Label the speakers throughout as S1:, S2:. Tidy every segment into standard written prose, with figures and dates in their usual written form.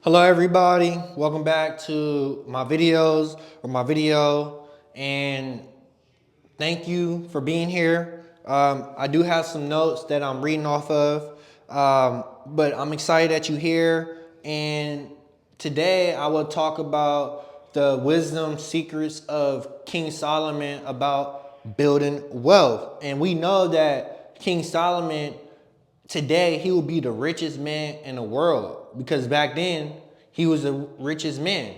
S1: Hello everybody, welcome back to my videos or my video, and thank you for being here. I do have some notes that I'm reading off of, but I'm excited that you're here, and today I will talk about the wisdom secrets of King Solomon about building wealth. And we know that King Solomon today, he will be the richest man in the world, because back then he was the richest man,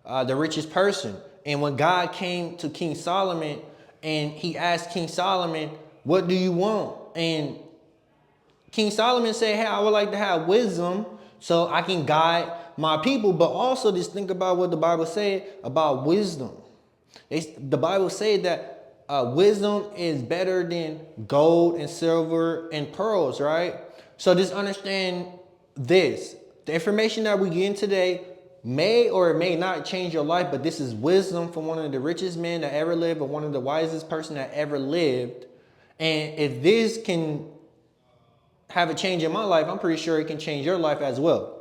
S1: the richest person. And when God came to King Solomon and he asked King Solomon, what do you want? And King Solomon said, hey, I would like to have wisdom so I can guide my people. But also just think about what the Bible said about wisdom. The Bible said that wisdom is better than gold and silver and pearls, right? So just understand this. The information that we get today may or may not change your life, but this is wisdom from one of the richest men that ever lived or one of the wisest person that ever lived. And if this can have a change in my life, I'm pretty sure it can change your life as well.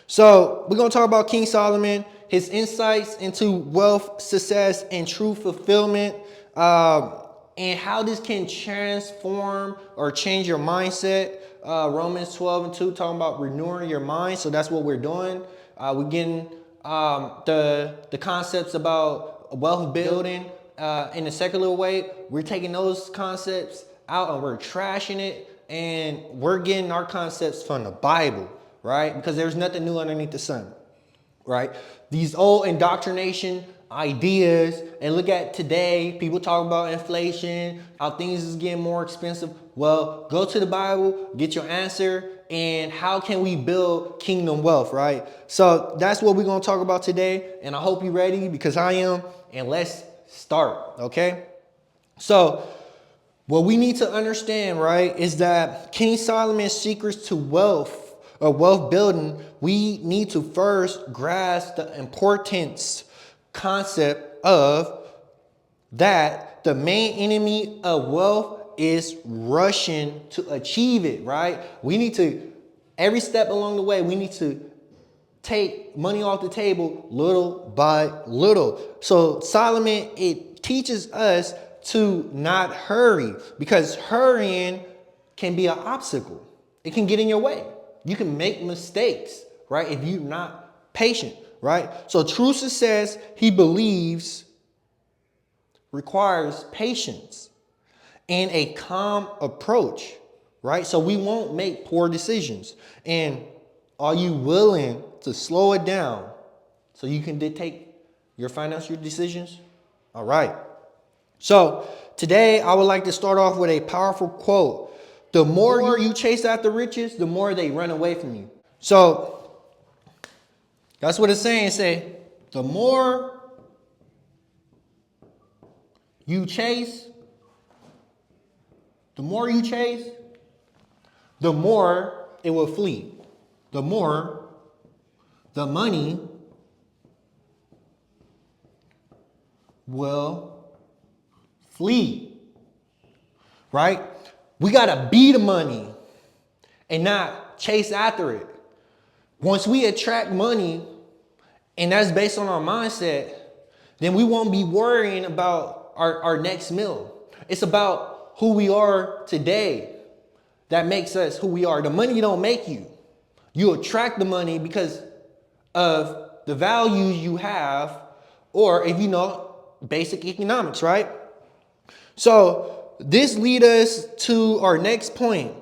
S1: So we're going to talk about King Solomon, his insights into wealth, success, and true fulfillment, and how this can transform or change your mindset. Romans 12:2 talking about renewing your mind. So that's what we're doing. We're getting the concepts about wealth building in a secular way. We're taking those concepts out and we're trashing it, and we're getting our concepts from the Bible, right? Because there's nothing new underneath the sun, right? These old indoctrination ideas, and look at today, people talk about inflation, how things is getting more expensive. Well, go to the Bible, get your answer, and how can we build kingdom wealth, right? So that's what we're going to talk about today, and I hope you're ready, because I am, and let's start, okay? So what we need to understand, right, is that King Solomon's secrets to wealth or wealth building, we need to first grasp the importance concept of that the main enemy of wealth is rushing to achieve it, right? We need to, every step along the way, we need to take money off the table little by little. So Solomon, it teaches us to not hurry, because hurrying can be an obstacle. It can get in your way. You can make mistakes, right? If you're not patient, right? So true success, he believes, requires patience and a calm approach, right? So we won't make poor decisions. And are you willing to slow it down so you can dictate your financial decisions? All right. So today I would like to start off with a powerful quote. The more you chase after riches, the more they run away from you. So that's what it's saying. Say, the more you chase, the more you chase, the more it will flee. The more the money will flee, right? We got to be the money and not chase after it. Once we attract money, and that's based on our mindset, then we won't be worrying about our next meal. It's about who we are today that makes us who we are. The money don't make you. You attract the money because of the values you have, or if you know basic economics, right? So this leads us to our next point.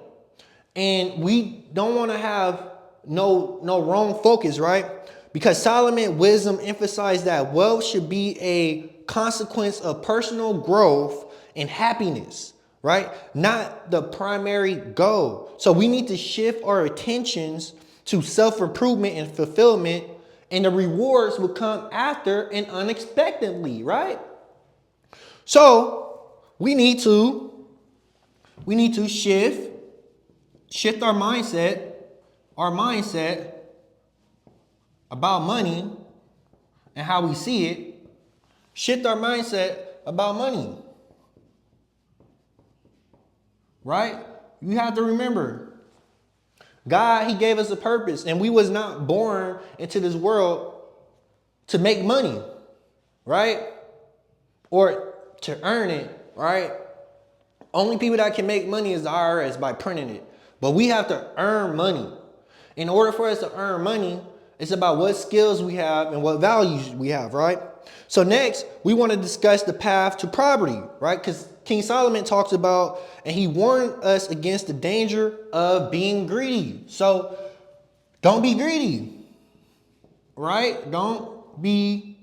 S1: And we don't want to have no wrong focus, right? Because Solomon wisdom emphasized that wealth should be a consequence of personal growth and happiness, right? Not the primary goal. So we need to shift our attentions to self-improvement and fulfillment, and the rewards will come after and unexpectedly, right? So we need to shift our mindset about money and how we see it. Shift our mindset about money, right? You have to remember, God, he gave us a purpose, and we was not born into this world to make money, right? Or to earn it, right? Only people that can make money is the IRS by printing it. But we have to earn money. In order for us to earn money, it's about what skills we have and what values we have, right? So next, we want to discuss the path to poverty, right? Because King Solomon talks about, and he warned us against the danger of being greedy. So don't be greedy, right? Don't be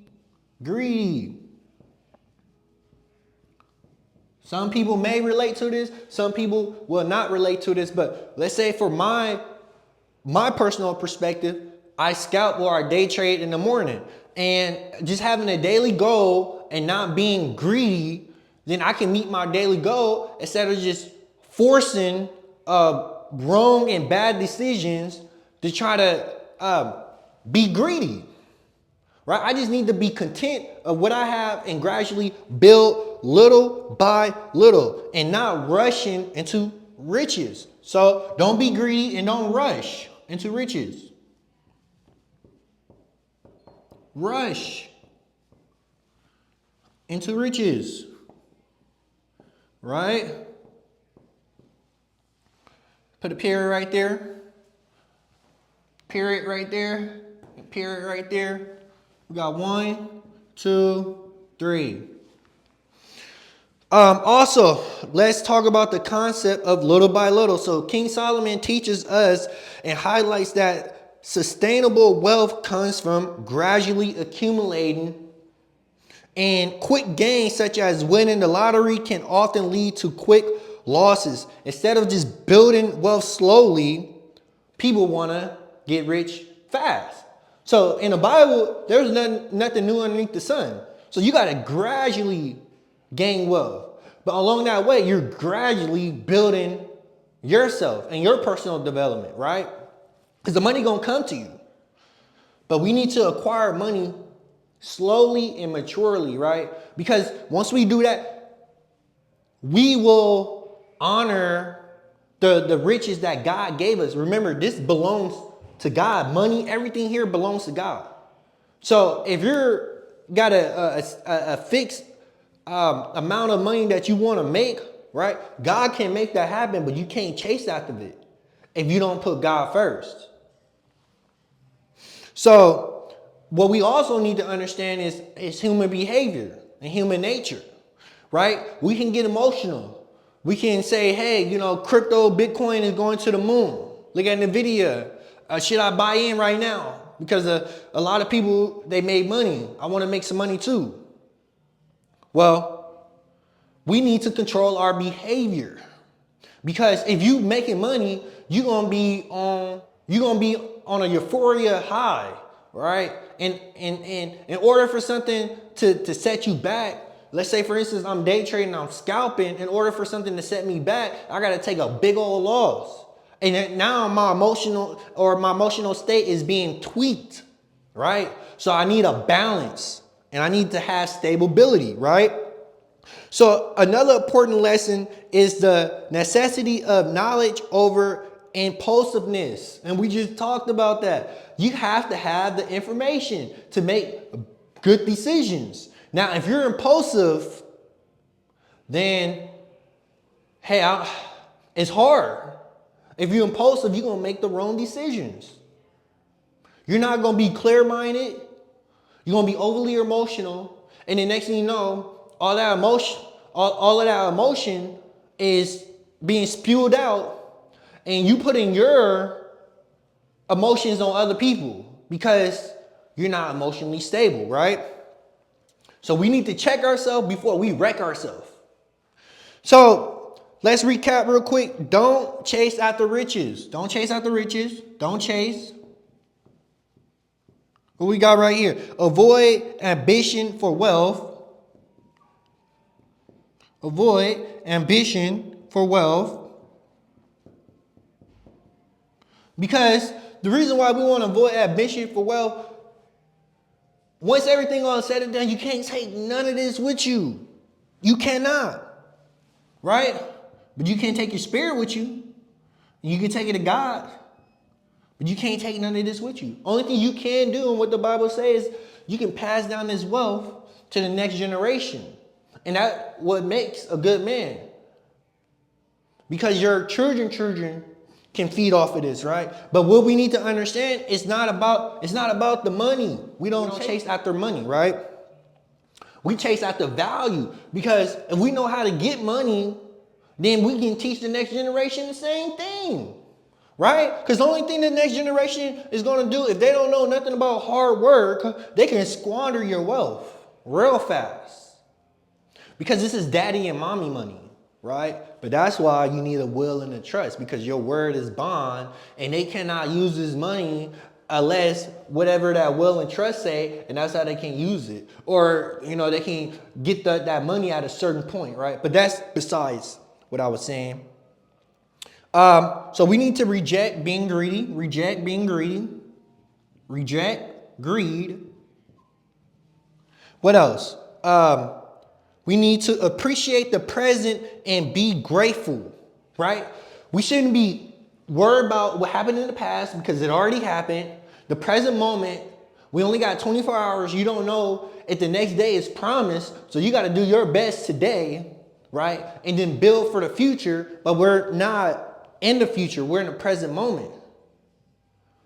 S1: greedy. Some people may relate to this. Some people will not relate to this. But let's say for my personal perspective, I scalp or I day trade in the morning. And just having a daily goal and not being greedy, then I can meet my daily goal instead of just forcing wrong and bad decisions to try to be greedy. Right? I just need to be content of what I have and gradually build little by little and not rushing into riches. So don't be greedy and don't rush into riches. Rush into riches. Right? Put a period right there. Period right there. Period right there. We got 1, 2, 3. Also, let's talk about the concept of little by little. So King Solomon teaches us and highlights that sustainable wealth comes from gradually accumulating, and quick gains such as winning the lottery can often lead to quick losses. Instead of just building wealth slowly, people want to get rich fast. So in the Bible, there's nothing new underneath the sun. So you got to gradually gain wealth. But along that way, you're gradually building yourself and your personal development, right? Because the money going to come to you. But we need to acquire money slowly and maturely, right? Because once we do that, we will honor the riches that God gave us. Remember, this belongs to God. Money, everything here belongs to God. So if you're got a fixed amount of money that you want to make, right? God can make that happen, but you can't chase after it if you don't put God first. So what we also need to understand is human behavior and human nature, right? We can get emotional. We can say, hey, crypto, Bitcoin is going to the moon. Look at NVIDIA. Should I buy in right now? Because a lot of people, they made money. I want to make some money too. Well, we need to control our behavior. Because if you making money, you're gonna be on a euphoria high, right? And in order for something to set you back, let's say for instance, I'm day trading, I'm scalping. In order for something to set me back, I gotta take a big old loss. And now my emotional state is being tweaked, right? So I need a balance and I need to have stability, right? So another important lesson is the necessity of knowledge over impulsiveness. And we just talked about that. You have to have the information to make good decisions. Now, if you're impulsive, then, hey, it's hard. If you're impulsive, you're going to make the wrong decisions. You're not going to be clear-minded. You're going to be overly emotional. And the next thing you know, all of that emotion is being spewed out. And you putting your emotions on other people because you're not emotionally stable, right? So we need to check ourselves before we wreck ourselves. So let's recap real quick. Don't chase after riches. Don't chase after riches. Don't chase. What we got right here? Avoid ambition for wealth. Avoid ambition for wealth. Because the reason why we want to avoid ambition for wealth, once everything all said and done, you can't take none of this with you. You cannot. Right? But you can't take your spirit with you. You can take it to God. But you can't take none of this with you. Only thing you can do, and what the Bible says, you can pass down this wealth to the next generation. And that's what makes a good man. Because your children can feed off of this, right? But what we need to understand, it's not about the money. We don't chase after money, right? We chase after value. Because if we know how to get money, then we can teach the next generation the same thing, right? Because the only thing the next generation is going to do, if they don't know nothing about hard work, they can squander your wealth real fast. Because this is daddy and mommy money, right? But that's why you need a will and a trust, because your word is bond, and they cannot use this money unless whatever that will and trust say, and that's how they can use it. Or, they can get that money at a certain point, right? But that's besides what I was saying. So we need to reject being greedy, reject greed. What else? We need to appreciate the present and be grateful, right? We shouldn't be worried about what happened in the past because it already happened. The present moment, we only got 24 hours. You don't know if the next day is promised. So you got to do your best today, right? And then build for the future. But we're not in the future. We're in the present moment,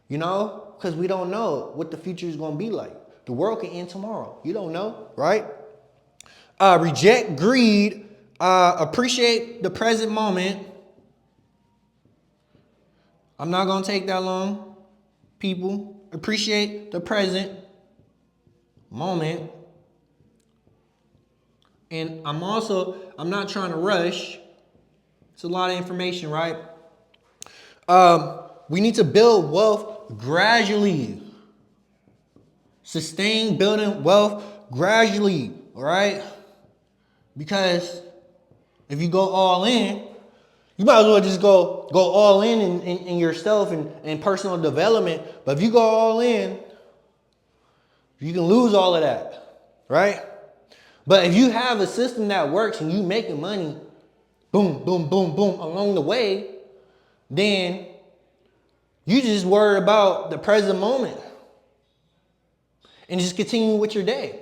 S1: because we don't know what the future is going to be like. The world can end tomorrow. You don't know, right? Reject greed. Appreciate the present moment. I'm not going to take that long, people. Appreciate the present moment. And I'm not trying to rush. It's a lot of information, right? We need to build wealth gradually. Sustain building wealth gradually, all right? Because if you go all in, you might as well just go all in yourself and personal development. But if you go all in, you can lose all of that, right? But if you have a system that works and you making money, boom, boom, boom, boom, along the way, then you just worry about the present moment and just continue with your day,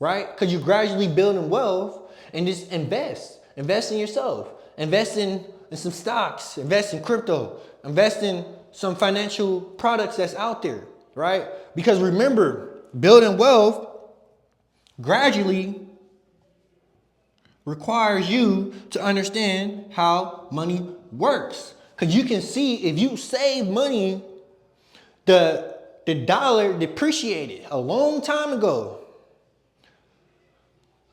S1: right? Because you're gradually building wealth, and just invest in yourself. Invest in some stocks, invest in crypto, invest in some financial products that's out there, right? Because remember, building wealth gradually requires you to understand how money works. Because you can see if you save money, the dollar depreciated a long time ago.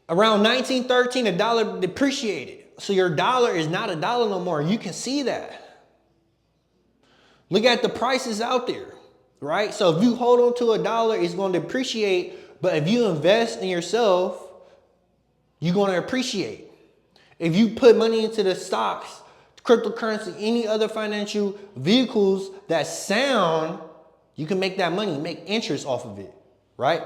S1: Around 1913, the dollar depreciated. So your dollar is not a dollar no more. You can see that. Look at the prices out there, right? So if you hold on to a dollar, it's going to depreciate. But if you invest in yourself, you're going to appreciate. If you put money into the stocks, cryptocurrency, any other financial vehicles that sound, you can make that money, make interest off of it, right?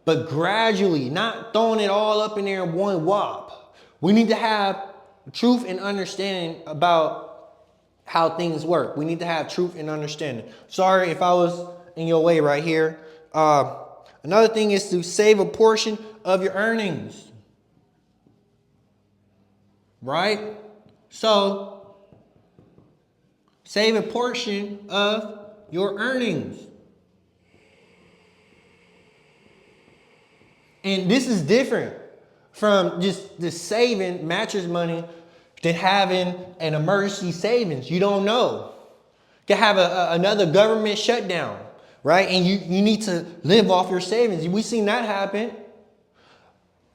S1: But gradually, not throwing it all up in there in one whop. We need to have truth and understanding about how things work. We need to have truth and understanding. Sorry if I was in your way right here. Another thing is to save a portion of your earnings. Right? So, save a portion of your earnings. And this is different from just the saving mattress money than having an emergency savings. You don't know. You can have another government shutdown, right? And you need to live off your savings. We've seen that happen.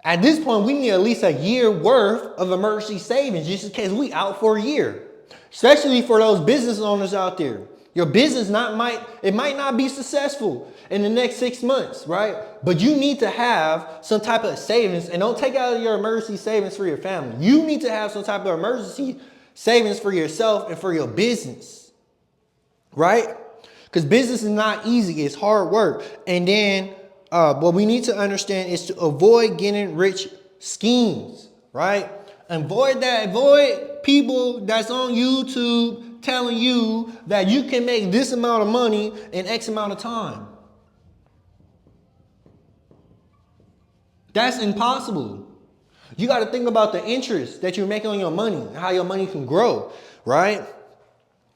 S1: At this point, we need at least a year worth of emergency savings just in case we out for a year. Especially for those business owners out there. Your business might not be successful in the next 6 months, right? But you need to have some type of savings, and don't take out your emergency savings for your family. You need to have some type of emergency savings for yourself and for your business, right? Because business is not easy. It's hard work. And then what we need to understand is to avoid getting rich schemes, right? Avoid that. Avoid people that's on YouTube telling you that you can make this amount of money in X amount of time. That's impossible. You got to think about the interest that you're making on your money and how your money can grow, right?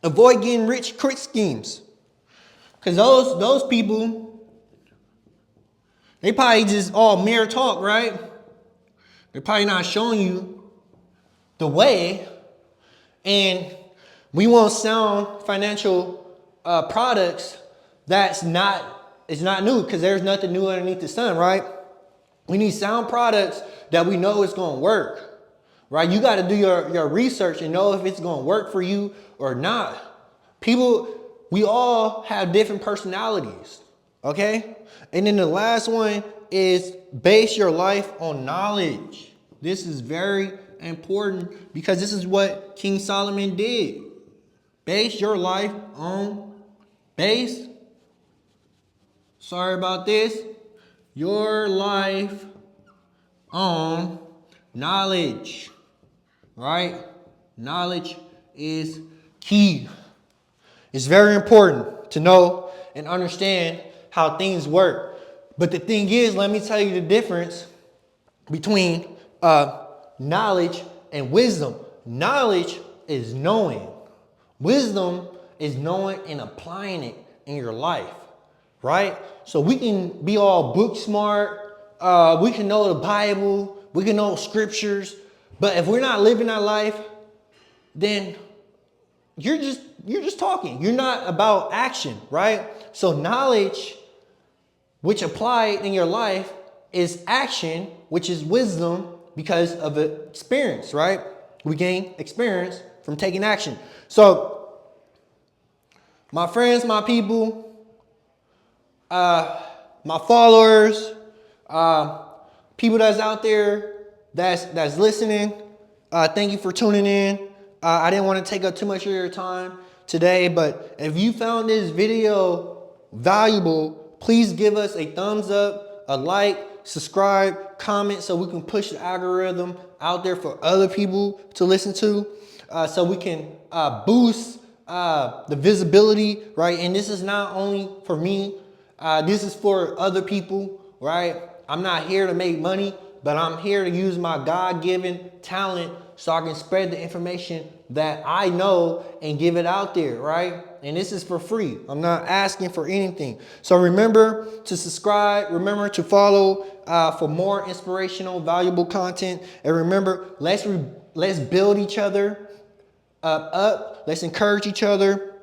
S1: Avoid getting rich quick schemes. Because those people, they probably just all mere talk, right? They're probably not showing you the way. And we want sound financial products it's not new, because there's nothing new underneath the sun, right? We need sound products that we know it's going to work, right? You got to do your research and know if it's going to work for you or not. We all have different personalities, okay? And then the last one is base your life on knowledge. This is very important because this is what King Solomon did. Base your life on your life on knowledge, right? Knowledge is key. It's very important to know and understand how things work. But the thing is, let me tell you the difference between knowledge and wisdom. Knowledge is knowing. Wisdom is knowing and applying it in your life, right? So we can be all book smart. We can know the Bible. We can know scriptures. But if we're not living our life, then you're just talking. You're not about action, right? So knowledge, which applied in your life, is action, which is wisdom because of experience, right? We gain experience from taking action. So my friends, my people, my followers, people that's out there that's listening, thank you for tuning in. I didn't want to take up too much of your time today, but if you found this video valuable, please give us a thumbs up, a like, subscribe, comment, so we can push the algorithm out there for other people to listen to, so we can boost the visibility, right? And this is not only for me, this is for other people, right? I'm not here to make money, but I'm here to use my God-given talent so I can spread the information that I know and give it out there, right? And this is for free. I'm not asking for anything. So remember to subscribe. Remember to follow for more inspirational, valuable content. And remember, let's build each other up. Let's encourage each other.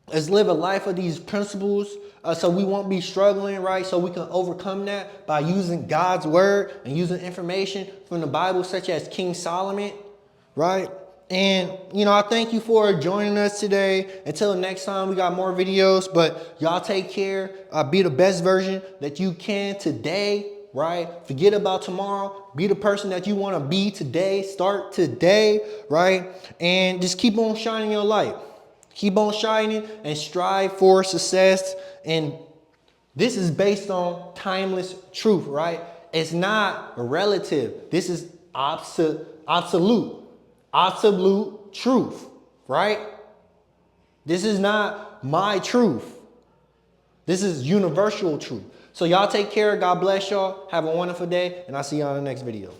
S1: Let's live a life of these principles so we won't be struggling, right? So we can overcome that by using God's word and using information from the Bible, such as King Solomon, right? And, I thank you for joining us today. Until next time, we got more videos, but y'all take care. Be the best version that you can today, right? Forget about tomorrow. Be the person that you want to be today. Start today, right? And just keep on shining your light. Keep on shining and strive for success. And this is based on timeless truth, right? It's not relative. This is absolute truth, right? This is not my truth. This is universal truth. So y'all take care. God bless y'all. Have a wonderful day. And I'll see y'all in the next video.